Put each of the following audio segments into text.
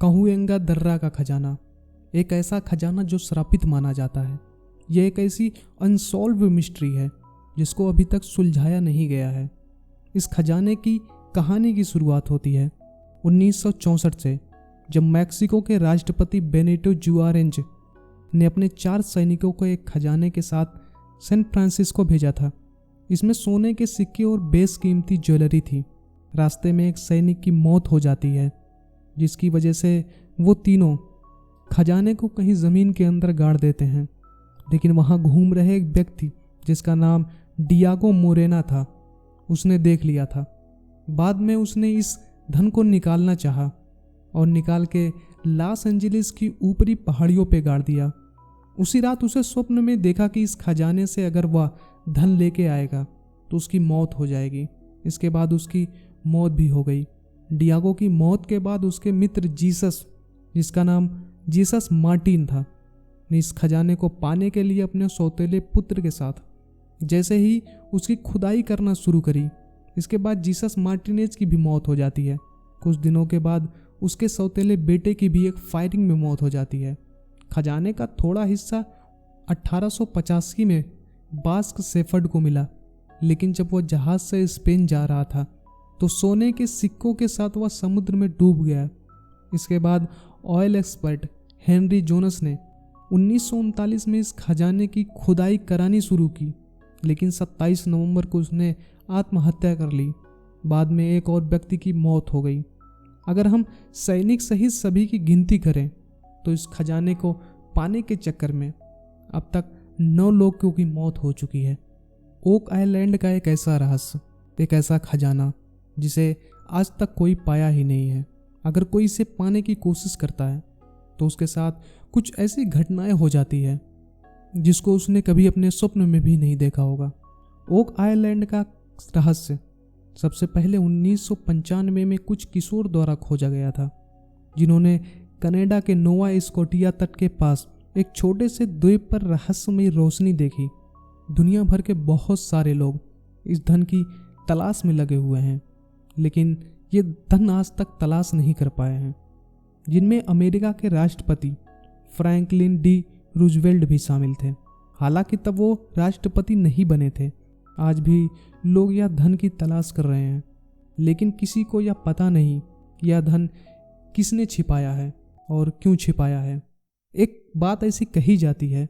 काहुएंगा दर्रा का खजाना एक ऐसा खजाना जो श्रापित माना जाता है। यह एक ऐसी अनसॉल्व मिस्ट्री है जिसको अभी तक सुलझाया नहीं गया है। इस खजाने की कहानी की शुरुआत होती है 1964 से, जब मैक्सिको के राष्ट्रपति बेनिटो जुआरेंज ने अपने 4 सैनिकों को एक खजाने के साथ सैन फ्रांसिस्को भेजा था। इसमें सोने के सिक्के और बेशकीमती ज्वेलरी थी। रास्ते में एक सैनिक की मौत हो जाती है, जिसकी वजह से वो तीनों खजाने को कहीं ज़मीन के अंदर गाड़ देते हैं। लेकिन वहाँ घूम रहे एक व्यक्ति जिसका नाम डियागो मोरेना था, उसने देख लिया था। बाद में उसने इस धन को निकालना चाहा और निकाल के लॉस एंजलिस की ऊपरी पहाड़ियों पे गाड़ दिया। उसी रात उसे स्वप्न में देखा कि इस खजाने से अगर वह धन लेके आएगा तो उसकी मौत हो जाएगी। इसके बाद उसकी मौत भी हो गई। डियागो की मौत के बाद उसके मित्र जीसस, जिसका नाम जीसस मार्टिन था, ने इस खजाने को पाने के लिए अपने सौतेले पुत्र के साथ जैसे ही उसकी खुदाई करना शुरू करी। इसके बाद जीसस मार्टिनेज की भी मौत हो जाती है। कुछ दिनों के बाद उसके सौतेले बेटे की भी एक फायरिंग में मौत हो जाती है। खजाने का थोड़ा हिस्सा 1885 में बास्क सेफर्ड को मिला, लेकिन जब वह जहाज से स्पेन जा रहा था तो सोने के सिक्कों के साथ वह समुद्र में डूब गया। इसके बाद ऑयल एक्सपर्ट हेनरी जोनस ने 1939 में इस खजाने की खुदाई करानी शुरू की, लेकिन 27 नवंबर को उसने आत्महत्या कर ली। बाद में एक और व्यक्ति की मौत हो गई। अगर हम सैनिक सहित सभी की गिनती करें तो इस खजाने को पाने के चक्कर में अब तक 9 लोगों की मौत हो चुकी है। ओक आइलैंड का एक ऐसा रहस्य, एक ऐसा खजाना जिसे आज तक कोई पाया ही नहीं है। अगर कोई इसे पाने की कोशिश करता है तो उसके साथ कुछ ऐसी घटनाएं हो जाती है जिसको उसने कभी अपने स्वप्न में भी नहीं देखा होगा। ओक आइलैंड का रहस्य सबसे पहले 1995 में कुछ किशोर द्वारा खोजा गया था, जिन्होंने कनाडा के नोवा स्कोटिया तट के पास एक छोटे से द्वीप पर रहस्यमयी रोशनी देखी। दुनिया भर के बहुत सारे लोग इस धन की तलाश में लगे हुए हैं, लेकिन ये धन आज तक तलाश नहीं कर पाए हैं, जिनमें अमेरिका के राष्ट्रपति फ्रैंकलिन डी रूजवेल्ट भी शामिल थे। हालांकि तब वो राष्ट्रपति नहीं बने थे। आज भी लोग यह धन की तलाश कर रहे हैं, लेकिन किसी को यह पता नहीं कि यह धन किसने छिपाया है और क्यों छिपाया है। एक बात ऐसी कही जाती है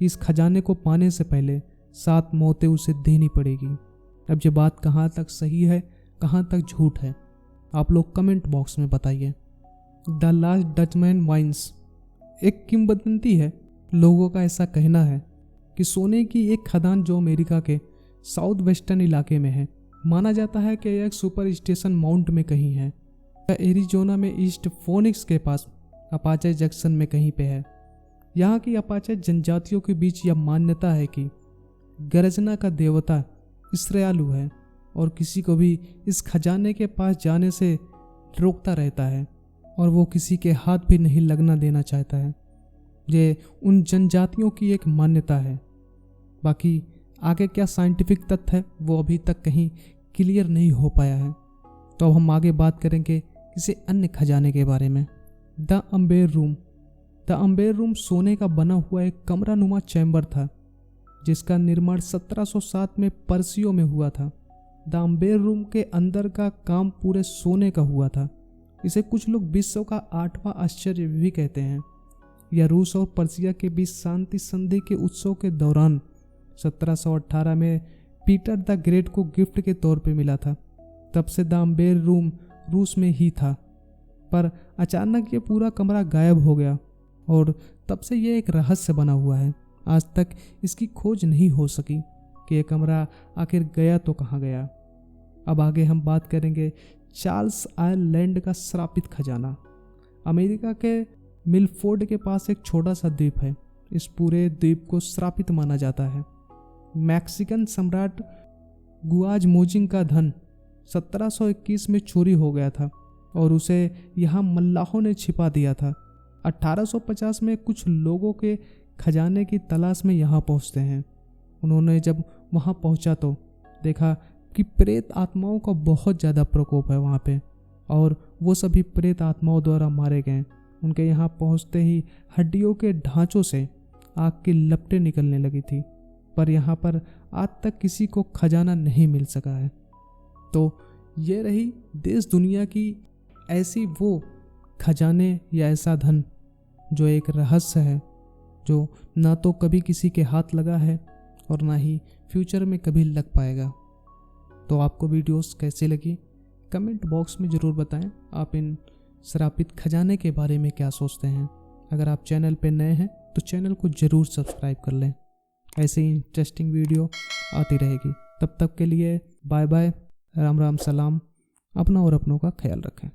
कि इस खजाने को पाने से पहले 7 मौतें उसे देनी पड़ेगी। अब ये बात कहाँ तक सही है, कहाँ तक झूठ है, आप लोग कमेंट बॉक्स में बताइए। द लास्ट डचमैन वाइन्स एक किंवदंती है। लोगों का ऐसा कहना है कि सोने की एक खदान जो अमेरिका के साउथ वेस्टर्न इलाके में है, माना जाता है कि यह एक सुपर स्टेशन माउंट में कहीं है। यह एरिजोना में ईस्ट फोनिक्स के पास अपाचे जंक्शन में कहीं पे है। यहाँ की अपाचे जनजातियों के बीच यह मान्यता है कि गर्जना का देवता इसरायालू है और किसी को भी इस खजाने के पास जाने से रोकता रहता है और वो किसी के हाथ भी नहीं लगना देना चाहता है। ये उन जनजातियों की एक मान्यता है। बाकी आगे क्या साइंटिफिक तथ्य है वो अभी तक कहीं क्लियर नहीं हो पाया है। तो अब हम आगे बात करेंगे किसी अन्य खजाने के बारे में। The Amber room. The Amber room सोने का बना हुआ एक कमरा नुमा चैम्बर था, जिसका निर्माण 1707 में पर्सियों में हुआ था। द अम्बेर रूम के अंदर का काम पूरे सोने का हुआ था। इसे कुछ लोग विश्व का 8वां आश्चर्य भी कहते हैं। यह रूस और पर्सिया के बीच शांति संधि के उत्सव के दौरान 1718 में पीटर द ग्रेट को गिफ्ट के तौर पे मिला था। तब से द अम्बेर रूम रूस में ही था, पर अचानक ये पूरा कमरा गायब हो गया और तब से ये एक रहस्य बना हुआ है। आज तक इसकी खोज नहीं हो सकी कि यह कमरा आखिर गया तो कहाँ गया। अब आगे हम बात करेंगे चार्ल्स आइलैंड का श्रापित खजाना। अमेरिका के मिलफोर्ड के पास एक छोटा सा द्वीप है। इस पूरे द्वीप को श्रापित माना जाता है। मैक्सिकन सम्राट गुआजमोजिंग का धन 1721 में चोरी हो गया था और उसे यहाँ मल्लाहों ने छिपा दिया था। 1850 में कुछ लोगों के खजाने की तलाश में यहाँ पहुँचते हैं। उन्होंने जब वहाँ पहुँचा तो देखा कि प्रेत आत्माओं का बहुत ज़्यादा प्रकोप है वहाँ पे। और वो सभी प्रेत आत्माओं द्वारा मारे गए। उनके यहाँ पहुँचते ही हड्डियों के ढांचों से आग की लपटें निकलने लगी थी, पर यहाँ पर आज तक किसी को खजाना नहीं मिल सका है। तो ये रही देश दुनिया की ऐसी वो खजाने या ऐसा धन जो एक रहस्य है, जो ना तो कभी किसी के हाथ लगा है और ना ही फ्यूचर में कभी लग पाएगा। तो आपको वीडियोस कैसे लगी कमेंट बॉक्स में ज़रूर बताएं। आप इन श्रापित खजाने के बारे में क्या सोचते हैं। अगर आप चैनल पे नए हैं तो चैनल को ज़रूर सब्सक्राइब कर लें। ऐसे ही इंटरेस्टिंग वीडियो आती रहेगी। तब तक के लिए बाय बाय, राम राम, सलाम। अपना और अपनों का ख्याल रखें।